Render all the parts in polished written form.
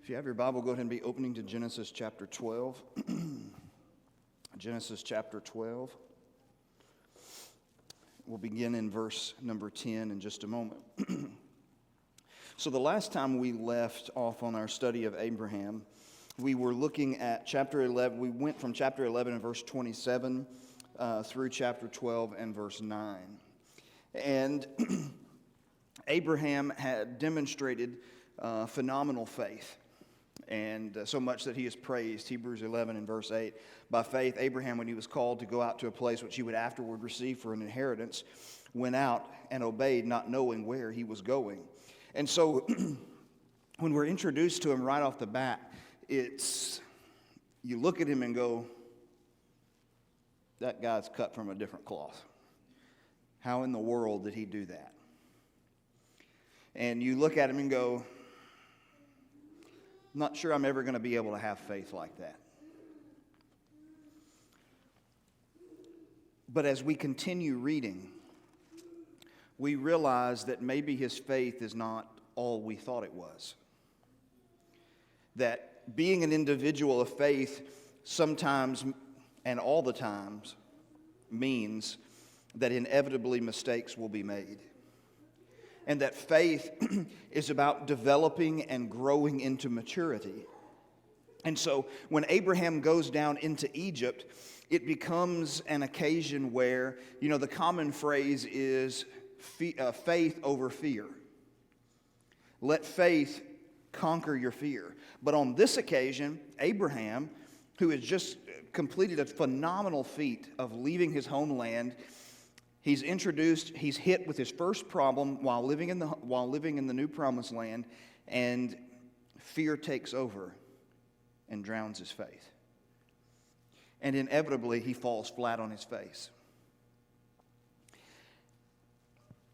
If you have your Bible, go ahead and be opening to Genesis chapter 12. Genesis chapter 12. We'll begin in verse number 10 in just a moment. So the last time we left off on our study of Abraham, we were looking at chapter 11. We went from chapter 11 and verse 27 through chapter 12 and verse 9. And Abraham had demonstrated phenomenal faith. And so much that he is praised, Hebrews 11 and verse 8. By faith, Abraham, when he was called to go out to a place which he would afterward receive for an inheritance, went out and obeyed, not knowing where he was going. And so when we're introduced to him right off the bat, you look at him and go, that guy's cut from a different cloth. How in the world did he do that? And you look at him and go, I'm not sure I'm ever going to be able to have faith like that. But as we continue reading, we realize that maybe his faith is not all we thought it was. That being an individual of faith sometimes and all the times means that inevitably mistakes will be made. And that faith is about developing and growing into maturity. And so when Abraham goes down into Egypt, it becomes an occasion where, the common phrase is faith over fear. Let faith conquer your fear. But on this occasion, Abraham, who has just completed a phenomenal feat of leaving his homeland, he's hit with his first problem while living in the new promised land, and fear takes over and drowns his faith. And inevitably, he falls flat on his face.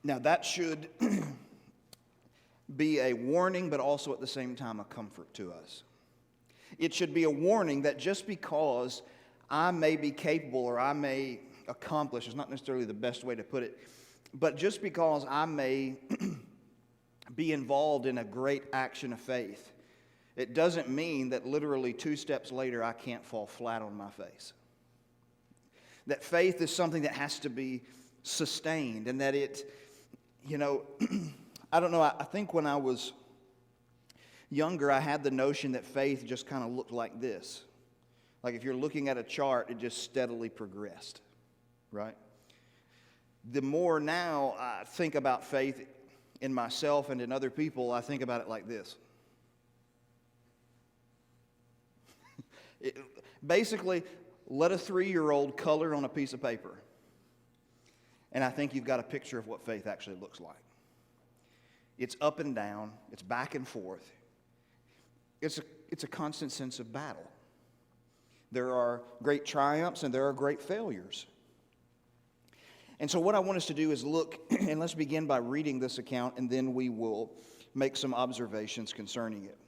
Now, that should be a warning, but also at the same time a comfort to us. It should be a warning that just because I may be capable or I may accomplish is not necessarily the best way to put it, but just because I may be involved in a great action of faith, it doesn't mean that literally 2 steps later I can't fall flat on my face. That faith is something that has to be sustained, and that it, I don't know, I think when I was younger I had the notion that faith just kind of looked like this. Like if you're looking at a chart, it just steadily progressed. Right? The more now I think about faith in myself and in other people, I think about it like this. Basically, let a 3-year-old color on a piece of paper, and I think you've got a picture of what faith actually looks like. It's up and down. It's back and forth. It's a constant sense of battle. There are great triumphs and there are great failures. And so what I want us to do is look, and let's begin by reading this account, and then we will make some observations concerning it.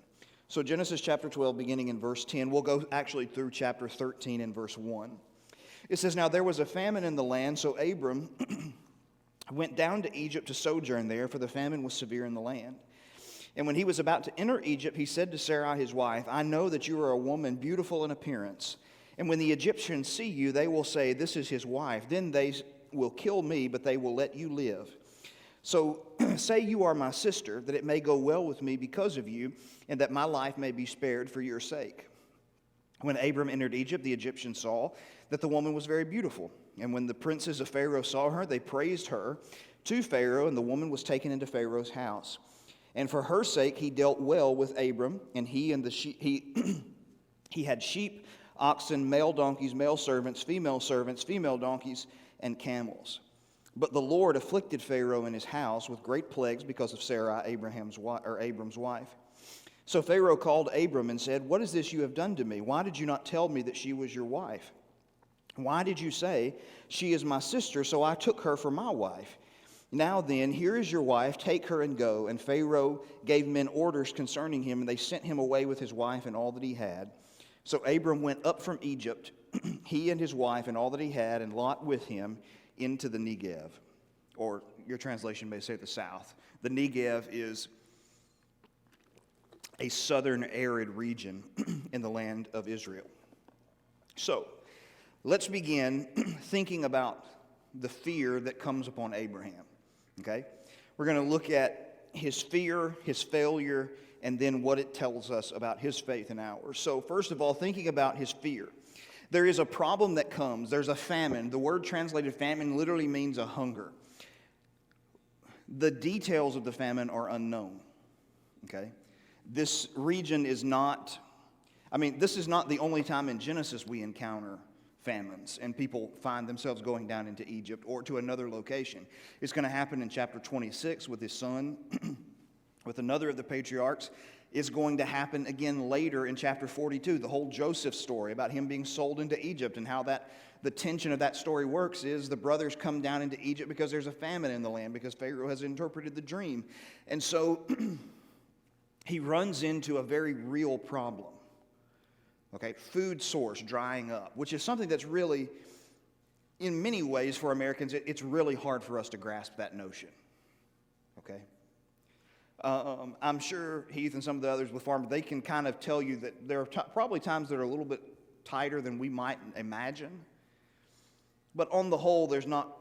So Genesis chapter 12, beginning in verse 10, we'll go actually through chapter 13 and verse 1. It says, Now there was a famine in the land, so Abram went down to Egypt to sojourn there, for the famine was severe in the land. And when he was about to enter Egypt, he said to Sarai his wife, I know that you are a woman beautiful in appearance, and when the Egyptians see you, they will say, This is his wife. Then they will kill me, but they will let you live. So say you are my sister, that it may go well with me because of you, and that my life may be spared for your sake. When Abram entered Egypt, the Egyptians saw that the woman was very beautiful. And when the princes of Pharaoh saw her, they praised her to Pharaoh, and the woman was taken into Pharaoh's house. And for her sake he dealt well with Abram, and he had sheep, oxen, male donkeys, male servants, female donkeys, and camels. But the Lord afflicted Pharaoh and his house with great plagues because of Sarai, Abram's wife. So Pharaoh called Abram and said, What is this you have done to me? Why did you not tell me that she was your wife? Why did you say, She is my sister, so I took her for my wife? Now then, here is your wife, take her and go. And Pharaoh gave men orders concerning him, and they sent him away with his wife and all that he had. So Abram went up from Egypt, he and his wife and all that he had, and Lot with him, into the Negev. Or your translation may say the south. The Negev is a southern arid region in the land of Israel. So, let's begin thinking about the fear that comes upon Abraham. Okay? We're going to look at his fear, his failure, and then what it tells us about his faith and ours. So, first of all, thinking about his fear. There is a problem that comes. There's a famine. The word translated famine literally means a hunger. The details of the famine are unknown. Okay? This region is not, this is not the only time in Genesis we encounter famines and people find themselves going down into Egypt or to another location. It's going to happen in chapter 26 with his son, with another of the patriarchs. It's going to happen again later in chapter 42, the whole Joseph story about him being sold into Egypt, and how the tension of that story works is the brothers come down into Egypt because there's a famine in the land, because Pharaoh has interpreted the dream. And so he runs into a very real problem. Okay, food source drying up, which is something that's really, in many ways for Americans, it's really hard for us to grasp that notion. Okay? I'm sure Heath and some of the others with farmers, they can kind of tell you that there are probably times that are a little bit tighter than we might imagine. But on the whole, there's not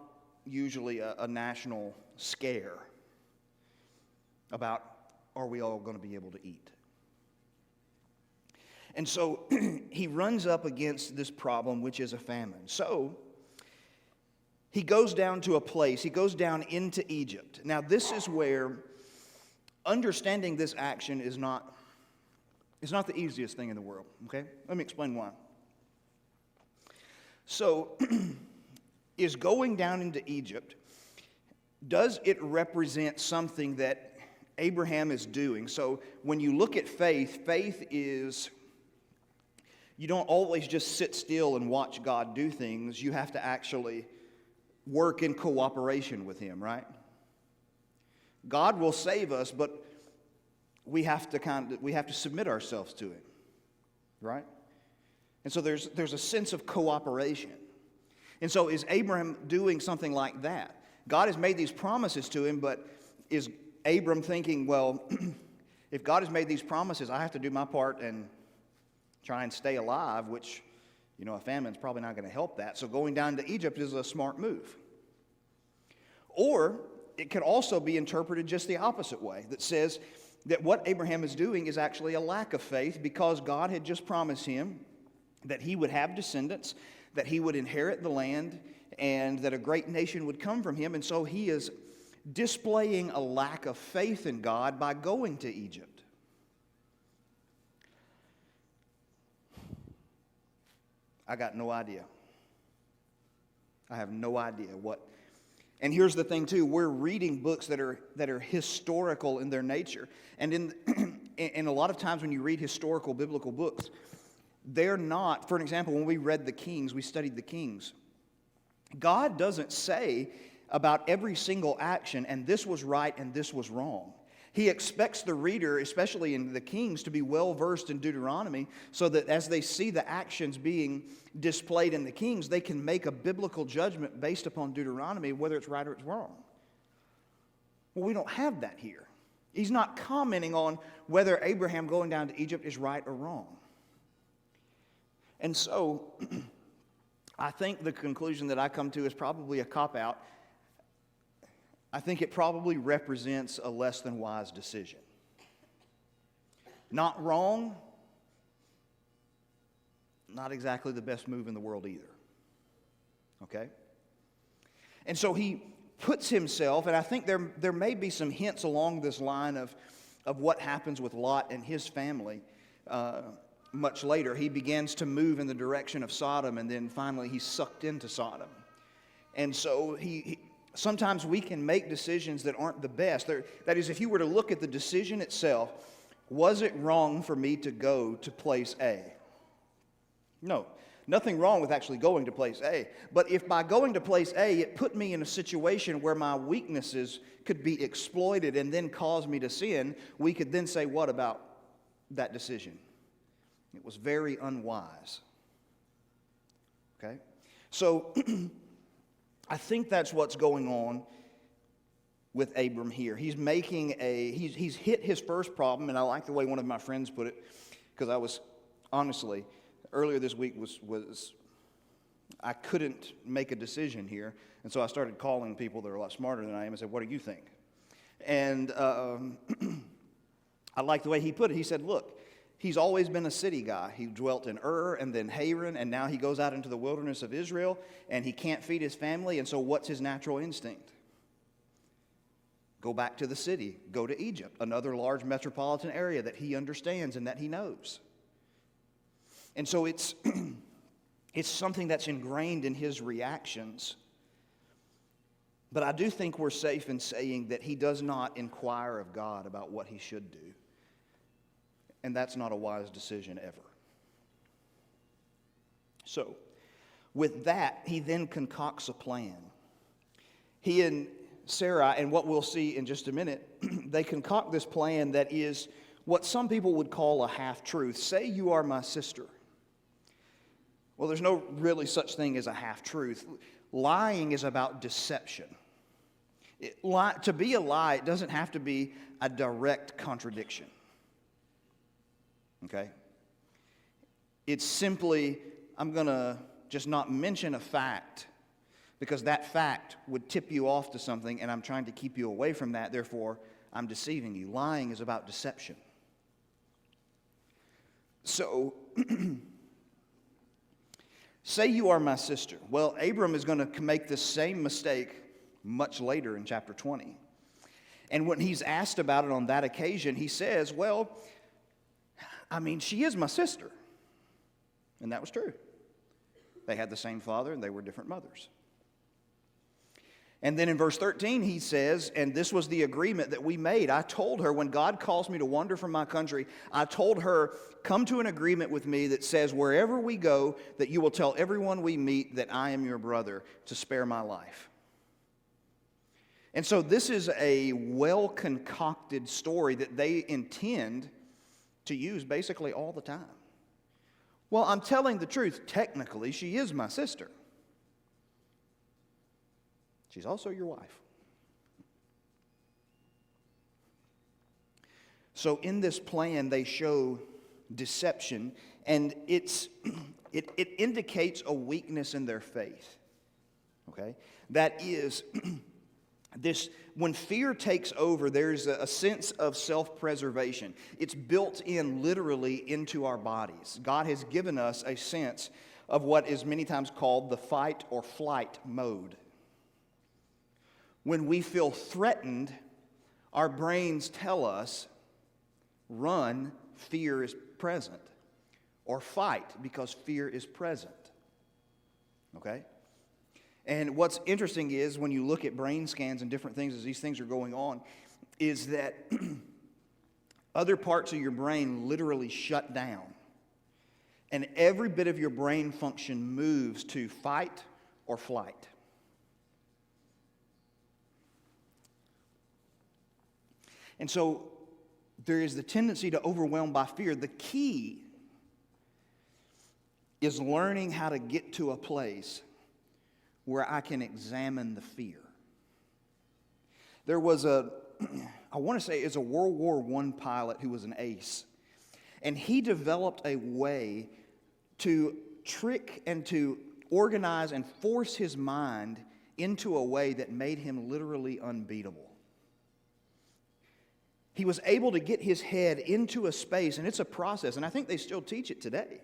usually a national scare about, are we all going to be able to eat? And so he runs up against this problem, which is a famine. So he goes down to a place, he goes down into Egypt. Now, this is where understanding this action is not the easiest thing in the world, okay? Let me explain why. So, is going down into Egypt, does it represent something that Abraham is doing? So, when you look at faith, faith is, you don't always just sit still and watch God do things. You have to actually work in cooperation with Him, right? God will save us, but we have to submit ourselves to Him, right? And so there's a sense of cooperation. And so is Abraham doing something like that? God has made these promises to him, but is Abram thinking, well, if God has made these promises, I have to do my part and try and stay alive, which, a famine's probably not going to help that. So going down to Egypt is a smart move. Or it could also be interpreted just the opposite way, that says that what Abraham is doing is actually a lack of faith, because God had just promised him that he would have descendants, that he would inherit the land, and that a great nation would come from him. And so he is displaying a lack of faith in God by going to Egypt. I got no idea. I have no idea what. And here's the thing too, we're reading books that are historical in their nature. And in a lot of times when you read historical biblical books, they're not, for an example, when we read the Kings, we studied the Kings. God doesn't say about every single action, and this was right and this was wrong. He expects the reader, especially in the Kings, to be well versed in Deuteronomy, so that as they see the actions being displayed in the Kings, they can make a biblical judgment based upon Deuteronomy, whether it's right or it's wrong. Well, we don't have that here. He's not commenting on whether Abraham going down to Egypt is right or wrong. And so, I think the conclusion that I come to is probably a cop-out. I think it probably represents a less than wise decision. Not wrong, not exactly the best move in the world either. Okay? And so he puts himself, and I think there may be some hints along this line of what happens with Lot and his family much later. He begins to move in the direction of Sodom, and then finally he's sucked into Sodom. And so sometimes we can make decisions that aren't the best. That is, if you were to look at the decision itself, was it wrong for me to go to place A? No. Nothing wrong with actually going to place A. But if by going to place A, it put me in a situation where my weaknesses could be exploited and then cause me to sin, we could then say, what about that decision? It was very unwise. Okay? So, I think that's what's going on with Abram here. He's he's hit his first problem, and I like the way one of my friends put it, because I was, honestly, earlier this week was I couldn't make a decision here, and so I started calling people that are a lot smarter than I am and said, what do you think? And I like the way he put it. He said, look, he's always been a city guy. He dwelt in Ur and then Haran, and now he goes out into the wilderness of Israel, and he can't feed his family, and so what's his natural instinct? Go back to the city. Go to Egypt, another large metropolitan area that he understands and that he knows. And so it's something that's ingrained in his reactions. But I do think we're safe in saying that he does not inquire of God about what he should do. And that's not a wise decision ever. So, with that, he then concocts a plan. He and Sarah, and what we'll see in just a minute, they concoct this plan that is what some people would call a half-truth. Say you are my sister. Well, there's no really such thing as a half-truth. Lying is about deception. To be a lie, it doesn't have to be a direct contradiction. Okay? It's simply, I'm going to just not mention a fact because that fact would tip you off to something, and I'm trying to keep you away from that. Therefore, I'm deceiving you. Lying is about deception. So, say you are my sister. Well, Abram is going to make this same mistake much later in chapter 20. And when he's asked about it on that occasion, he says, well, I mean, she is my sister. And that was true. They had the same father and they were different mothers. And then in verse 13 he says, and this was the agreement that we made. I told her, when God calls me to wander from my country, I told her, come to an agreement with me that says wherever we go, that you will tell everyone we meet that I am your brother to spare my life. And so this is a well-concocted story that they intend to use basically all the time. Well, I'm telling the truth. Technically, she is my sister. She's also your wife. So in this plan, they show deception, and it indicates a weakness in their faith. Okay? That is, when fear takes over, there's a sense of self-preservation. It's built in literally into our bodies. God has given us a sense of what is many times called the fight or flight mode. When we feel threatened, our brains tell us, run, fear is present. Or fight, because fear is present. Okay? And what's interesting is, when you look at brain scans and different things as these things are going on, is that other parts of your brain literally shut down. And every bit of your brain function moves to fight or flight. And so there is the tendency to overwhelm by fear. The key is learning how to get to a place where I can examine the fear. There was I want to say it's a World War I pilot who was an ace. And he developed a way to trick and to organize and force his mind into a way that made him literally unbeatable. He was able to get his head into a space, and it's a process, and I think they still teach it today,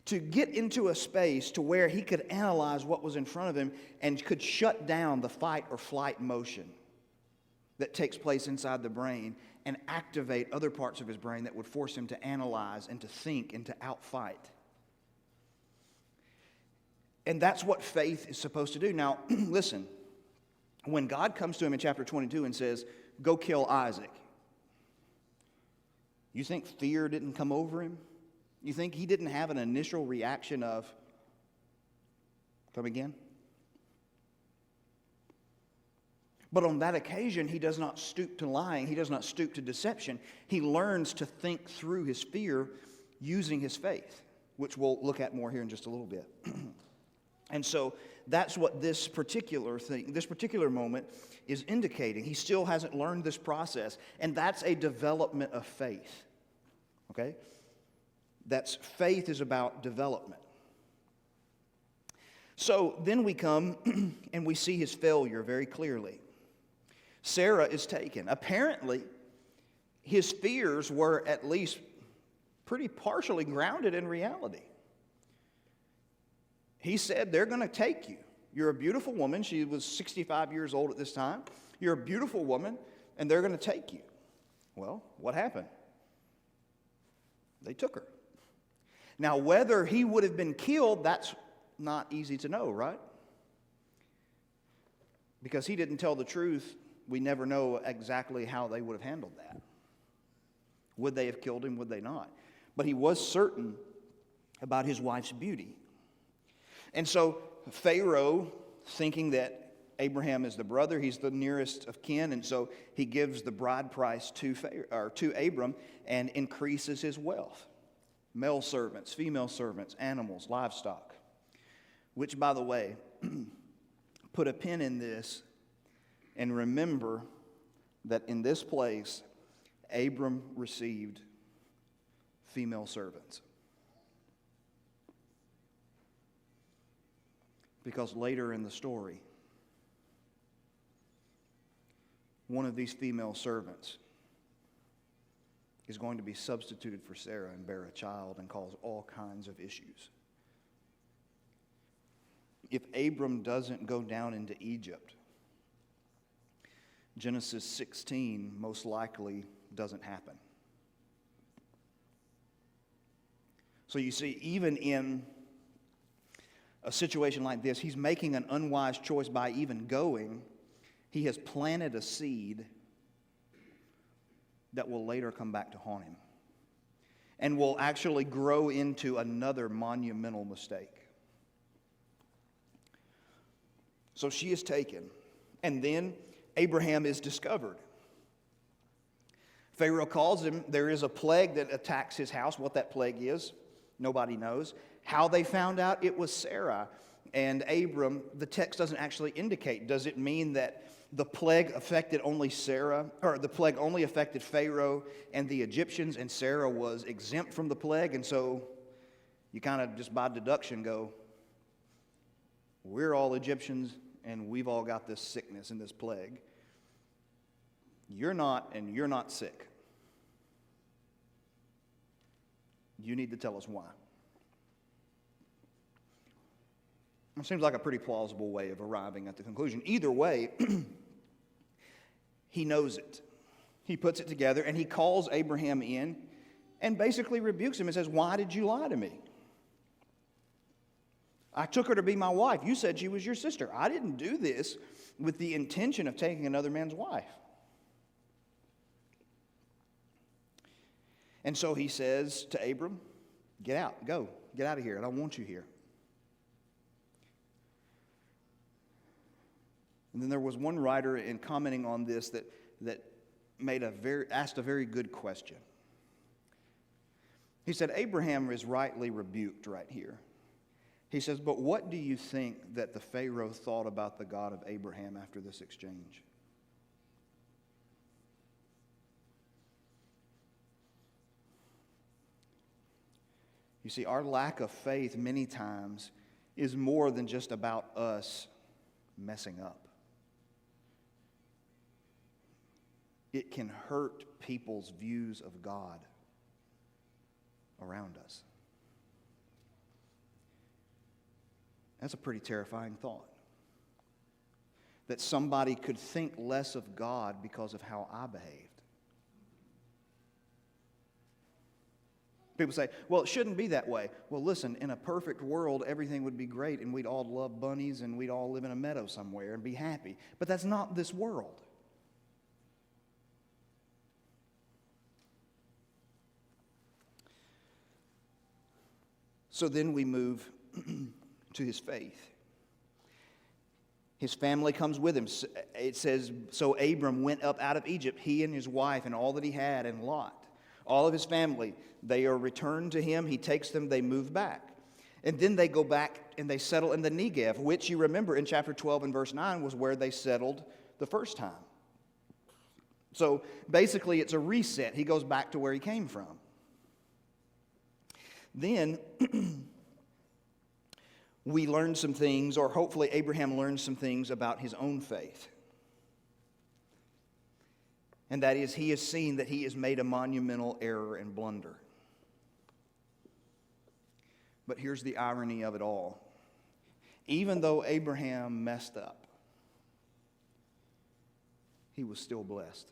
to get into a space to where he could analyze what was in front of him and could shut down the fight or flight motion that takes place inside the brain and activate other parts of his brain that would force him to analyze and to think and to outfight. And that's what faith is supposed to do. Now, listen, when God comes to him in chapter 22 and says, go kill Isaac, you think fear didn't come over him? You think he didn't have an initial reaction of, come again? But on that occasion, he does not stoop to lying. He does not stoop to deception. He learns to think through his fear using his faith, which we'll look at more here in just a little bit. And so that's what this particular moment is indicating. He still hasn't learned this process, and that's a development of faith. Okay? Faith is about development. So then we come and we see his failure very clearly. Sarah is taken. Apparently, his fears were at least pretty partially grounded in reality. He said, they're going to take you. You're a beautiful woman. She was 65 years old at this time. You're a beautiful woman, and they're going to take you. Well, what happened? They took her. Now, whether he would have been killed, that's not easy to know, right? Because he didn't tell the truth, we never know exactly how they would have handled that. Would they have killed him? Would they not? But he was certain about his wife's beauty. And so Pharaoh, thinking that Abraham is the brother, he's the nearest of kin, and so he gives the bride price to Abram and increases his wealth. Male servants, female servants, animals, livestock. Which, by the way, put a pin in this and remember that in this place, Abram received female servants. Because later in the story, one of these female servants is going to be substituted for Sarah and bear a child and cause all kinds of issues. If Abram doesn't go down into Egypt, Genesis 16 most likely doesn't happen. So you see, even in a situation like this, he's making an unwise choice by even going. He has planted a seed that will later come back to haunt him and will actually grow into another monumental mistake. So she is taken, and then Abraham is discovered. Pharaoh calls him. There is a plague that attacks his house. What that plague is, nobody knows. How they found out it was Sarah and Abram, the text doesn't actually indicate. Does it mean that the plague affected only Sarah, or the plague only affected Pharaoh and the Egyptians, and Sarah was exempt from the plague? And so you kind of just by deduction go, we're all Egyptians and we've all got this sickness and this plague. You're not, and you're not sick. You need to tell us why. It seems like a pretty plausible way of arriving at the conclusion. Either way, he knows it. He puts it together and he calls Abraham in and basically rebukes him and says, why did you lie to me? I took her to be my wife. You said she was your sister. I didn't do this with the intention of taking another man's wife. And so he says to Abram, get out, go, get out of here. I don't want you here. And then there was one writer in commenting on this that asked a very good question. He said, Abraham is rightly rebuked right here. He says, but what do you think that the Pharaoh thought about the God of Abraham after this exchange? You see, our lack of faith many times is more than just about us messing up. It can hurt people's views of God around us. That's a pretty terrifying thought. That somebody could think less of God because of how I behaved. People say, well, it shouldn't be that way. Well, listen, in a perfect world, everything would be great and we'd all love bunnies and we'd all live in a meadow somewhere and be happy. But that's not this world. So then we move to his faith. His family comes with him. It says, so Abram went up out of Egypt, he and his wife and all that he had, and Lot. All of his family, they are returned to him. He takes them, they move back. And then they go back and they settle in the Negev, which you remember in chapter 12 and verse 9 was where they settled the first time. So basically it's a reset. He goes back to where he came from. Then we learn some things, or hopefully Abraham learns some things about his own faith. And that is, he has seen that he has made a monumental error and blunder. But here's the irony of it all. Even though Abraham messed up, he was still blessed.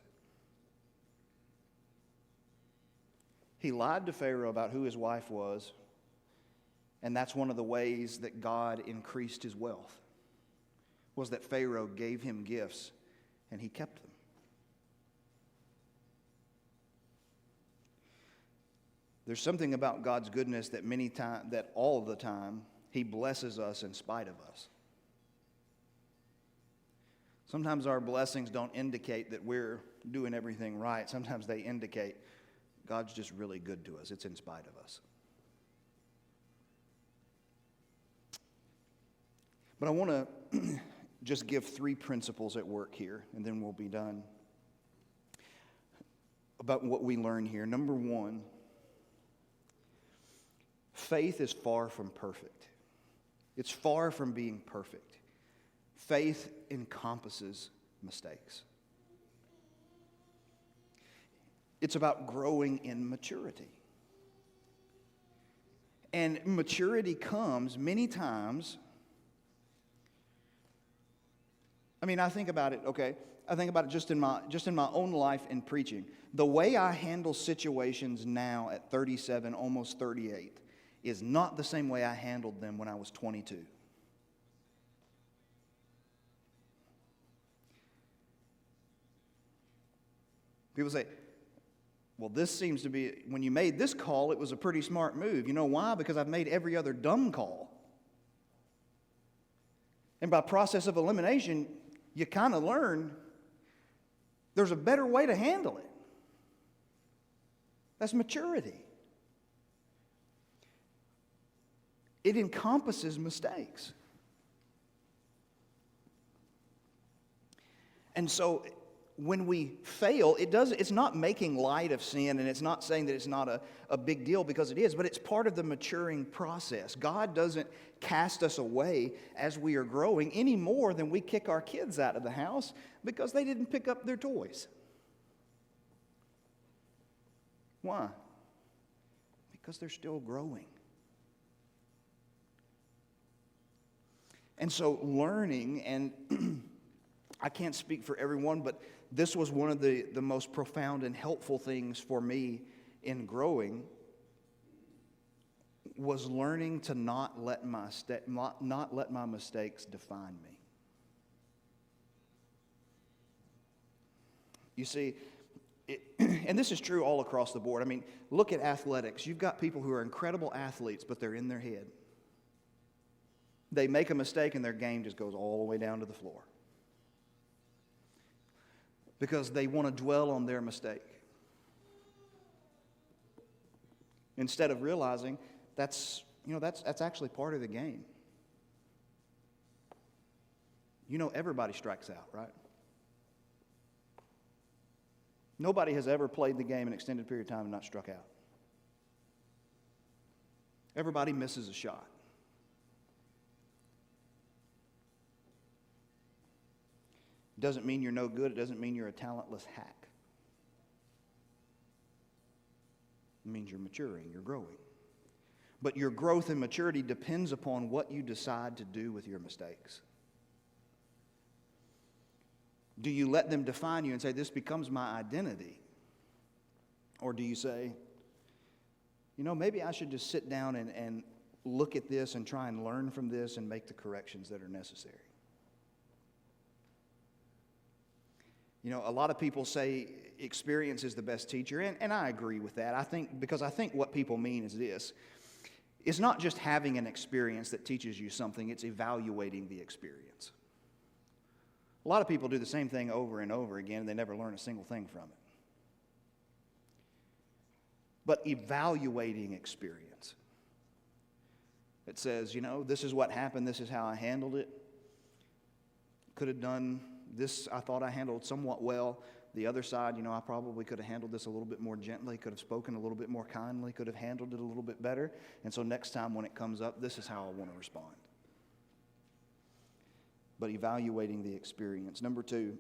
He lied to Pharaoh about who his wife was, and that's one of the ways that God increased his wealth, was that Pharaoh gave him gifts and he kept them. There's something about God's goodness that all the time he blesses us in spite of us. Sometimes our blessings don't indicate that we're doing everything right. Sometimes they indicate God's just really good to us. It's in spite of us. But I want to just give 3 principles at work here, and then we'll be done, about what we learn here. Number 1, faith is far from perfect. It's far from being perfect. Faith encompasses mistakes. It's about growing in maturity. And maturity comes many times. I think about it, okay? I think about it just in my own life in preaching. The way I handle situations now at 37, almost 38, is not the same way I handled them when I was 22. People say, well, this seems to be, when you made this call, it was a pretty smart move. You know why? Because I've made every other dumb call. And by process of elimination, you kind of learn there's a better way to handle it. That's maturity. It encompasses mistakes. And so when we fail, it's not making light of sin, and it's not saying that it's not a big deal, because it is, but it's part of the maturing process. God doesn't cast us away as we are growing any more than we kick our kids out of the house because they didn't pick up their toys. Why? Because they're still growing. And so learning, and I can't speak for everyone, but this was one of the most profound and helpful things for me in growing, was learning to not let my mistakes define me. You see, and this is true all across the board. Look at athletics. You've got people who are incredible athletes, but they're in their head. They make a mistake and their game just goes all the way down to the floor, because they want to dwell on their mistake instead of realizing that's actually part of the game. Everybody strikes out, right? Nobody has ever played the game an extended period of time and not struck out. Everybody misses a shot. It doesn't mean you're no good. It doesn't mean you're a talentless hack. It means you're maturing, you're growing. But your growth and maturity depends upon what you decide to do with your mistakes. Do you let them define you and say, this becomes my identity? Or do you say, maybe I should just sit down and look at this and try and learn from this and make the corrections that are necessary? A lot of people say experience is the best teacher, and I agree with that. Because I think what people mean is this. It's not just having an experience that teaches you something, it's evaluating the experience. A lot of people do the same thing over and over again, and they never learn a single thing from it. But evaluating experience. It says, this is what happened, this is how I handled it. Could have done this, I thought I handled somewhat well. The other side, I probably could have handled this a little bit more gently, could have spoken a little bit more kindly, could have handled it a little bit better. And so next time when it comes up, this is how I want to respond. But evaluating the experience. Number 2,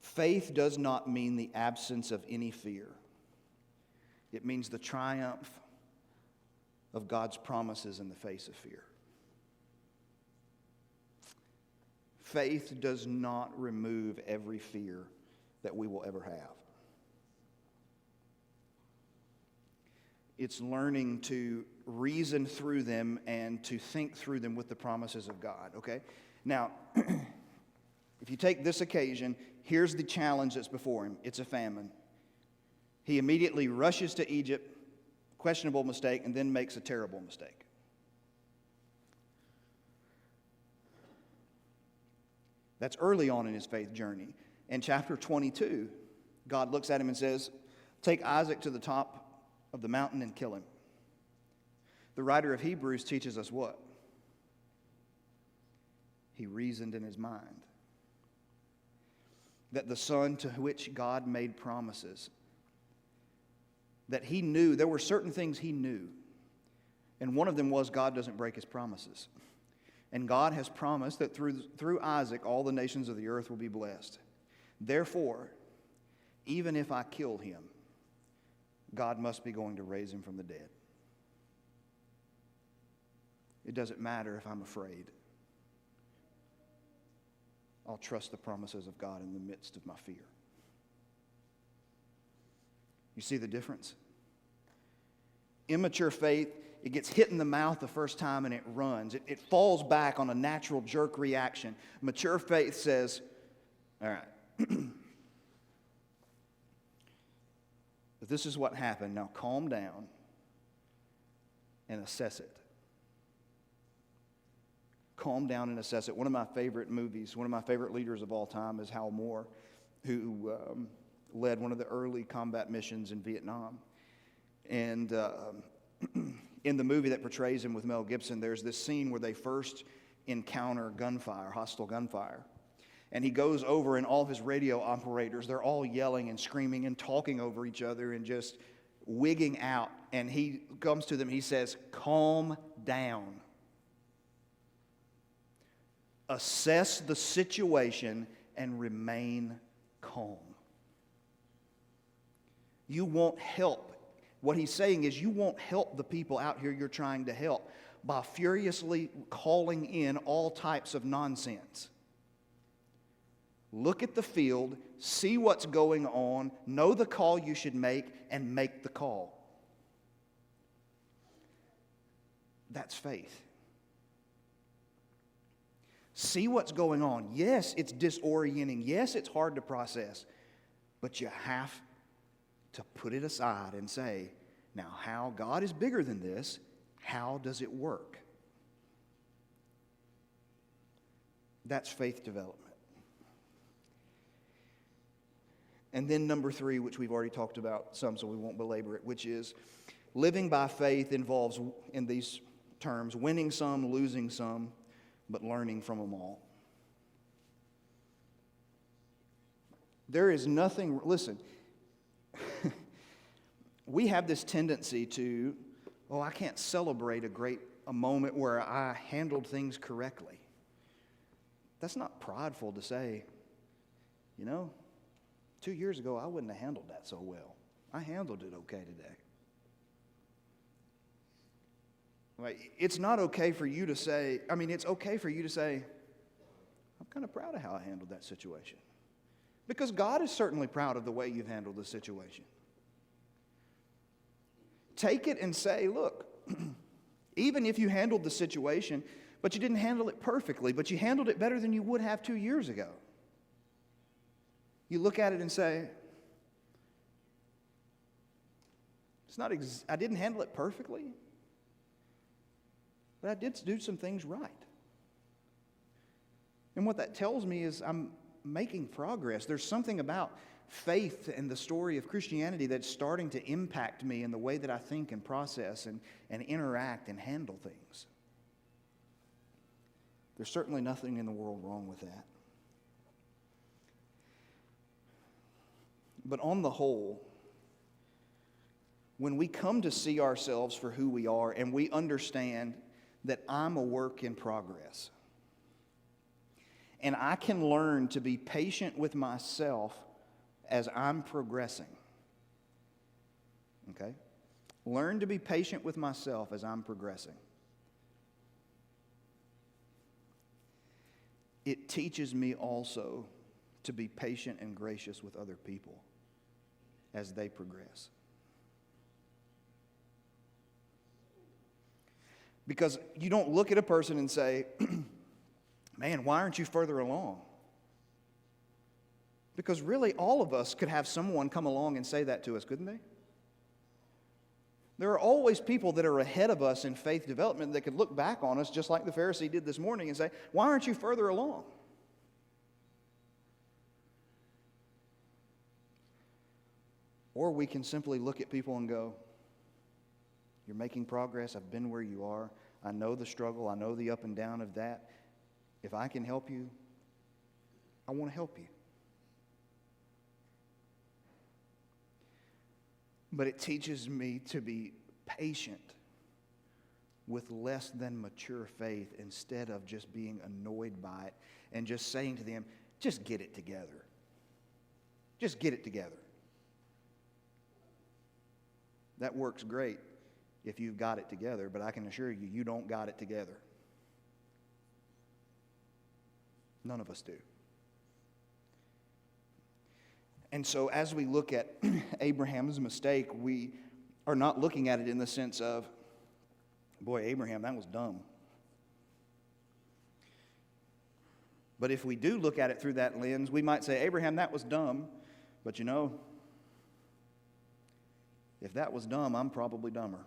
faith does not mean the absence of any fear. It means the triumph of God's promises in the face of fear. Faith does not remove every fear that we will ever have. It's learning to reason through them and to think through them with the promises of God, okay? Now, if you take this occasion, here's the challenge that's before him. It's a famine. He immediately rushes to Egypt, questionable mistake, and then makes a terrible mistake. That's early on in his faith journey. In chapter 22, God looks at him and says, take Isaac to the top of the mountain and kill him. The writer of Hebrews teaches us what? He reasoned in his mind that the son to which God made promises, that he knew, there were certain things he knew. And one of them was God doesn't break his promises. And God has promised that through Isaac all the nations of the earth will be blessed. Therefore, even if I kill him, God must be going to raise him from the dead. It doesn't matter if I'm afraid. I'll trust the promises of God in the midst of my fear. You see the difference? Immature faith, it gets hit in the mouth the first time and it runs. It falls back on a natural jerk reaction. Mature faith says, all right, but this is what happened. Now calm down and assess it. Calm down and assess it. One of my favorite movies, one of my favorite leaders of all time is Hal Moore, who led one of the early combat missions in Vietnam. And in the movie that portrays him with Mel Gibson, there's this scene where they first encounter gunfire, hostile gunfire. And he goes over and all of his radio operators, they're all yelling and screaming and talking over each other and just wigging out. And he comes to them, he says, calm down. Assess the situation and remain calm. You won't help. What he's saying is you won't help the people out here you're trying to help by furiously calling in all types of nonsense. Look at the field, see what's going on, know the call you should make, and make the call. That's faith. See what's going on. Yes, it's disorienting. Yes, it's hard to process. But you have to put it aside and say, now how God is bigger than this, how does it work? That's faith development. And then number 3, which we've already talked about some, so we won't belabor it, which is living by faith involves, in these terms, winning some, losing some, but learning from them all. There is nothing, listen, we have this tendency to, I can't celebrate a moment where I handled things correctly. That's not prideful to say, 2 years ago I wouldn't have handled that so well. I handled it okay today. Right? It's not okay for you to say, it's okay for you to say, I'm kind of proud of how I handled that situation. Because God is certainly proud of the way you've handled the situation. Take it and say, look, even if you handled the situation, but you didn't handle it perfectly, but you handled it better than you would have 2 years ago. You look at it and say, I didn't handle it perfectly, but I did do some things right. And what that tells me is I'm making progress. There's something about faith and the story of Christianity that's starting to impact me in the way that I think and process and interact and handle things. There's certainly nothing in the world wrong with that. But on the whole, when we come to see ourselves for who we are and we understand that I'm a work in progress, and I can learn to be patient with myself as I'm progressing. Okay? Learn to be patient with myself as I'm progressing. It teaches me also to be patient and gracious with other people as they progress. Because you don't look at a person and say, man, why aren't you further along? Because really, all of us could have someone come along and say that to us, couldn't they? There are always people that are ahead of us in faith development that could look back on us, just like the Pharisee did this morning, and say, why aren't you further along? Or we can simply look at people and go, you're making progress. I've been where you are. I know the struggle. I know the up and down of that. If I can help you, I want to help you. But it teaches me to be patient with less than mature faith instead of just being annoyed by it and just saying to them, just get it together. Just get it together. That works great if you've got it together, but I can assure you, you don't got it together. None of us do. And so as we look at Abraham's mistake, we are not looking at it in the sense of, boy, Abraham, that was dumb. But if we do look at it through that lens, we might say, Abraham, that was dumb. But you know, if that was dumb, I'm probably dumber.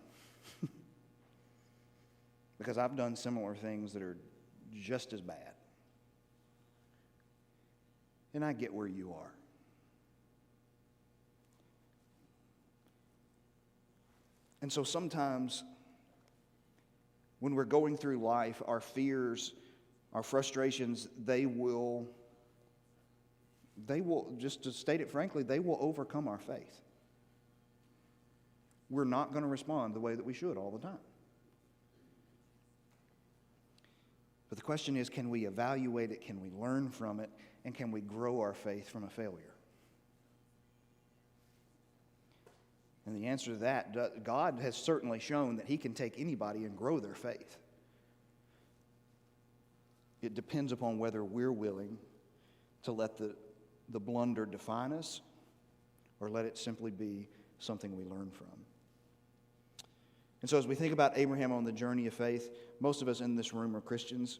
Because I've done similar things that are just as bad. And I get where you are. And so sometimes when we're going through life, our fears, our frustrations, they will, just to state it frankly, they will overcome our faith. We're not going to respond the way that we should all the time. But the question is, can we evaluate it, can we learn from it, and can we grow our faith from a failure? And the answer to that, God has certainly shown that He can take anybody and grow their faith. It depends upon whether we're willing to let the blunder define us or let it simply be something we learn from. And so as we think about Abraham on the journey of faith, most of us in this room are Christians.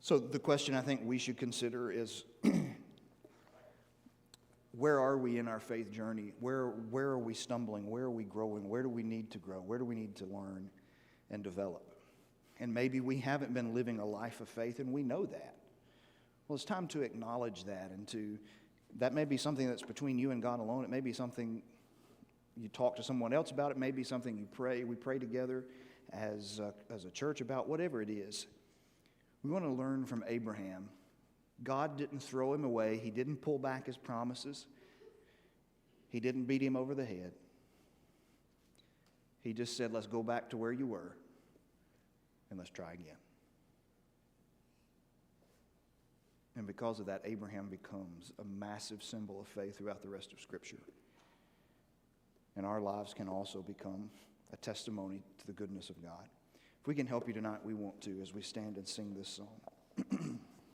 So the question I think we should consider is, where are we in our faith journey? Where are we stumbling? Where are we growing? Where do we need to grow? Where do we need to learn and develop? And maybe we haven't been living a life of faith, and we know that. Well, it's time to acknowledge that, and that may be something that's between you and God alone. It may be something you talk to someone else about. It may be something we pray together as a church about, whatever it is. We want to learn from Abraham. God didn't throw him away. He didn't pull back His promises. He didn't beat him over the head. He just said, let's go back to where you were and let's try again. And because of that, Abraham becomes a massive symbol of faith throughout the rest of Scripture. And our lives can also become a testimony to the goodness of God. If we can help you tonight, we want to as we stand and sing this song.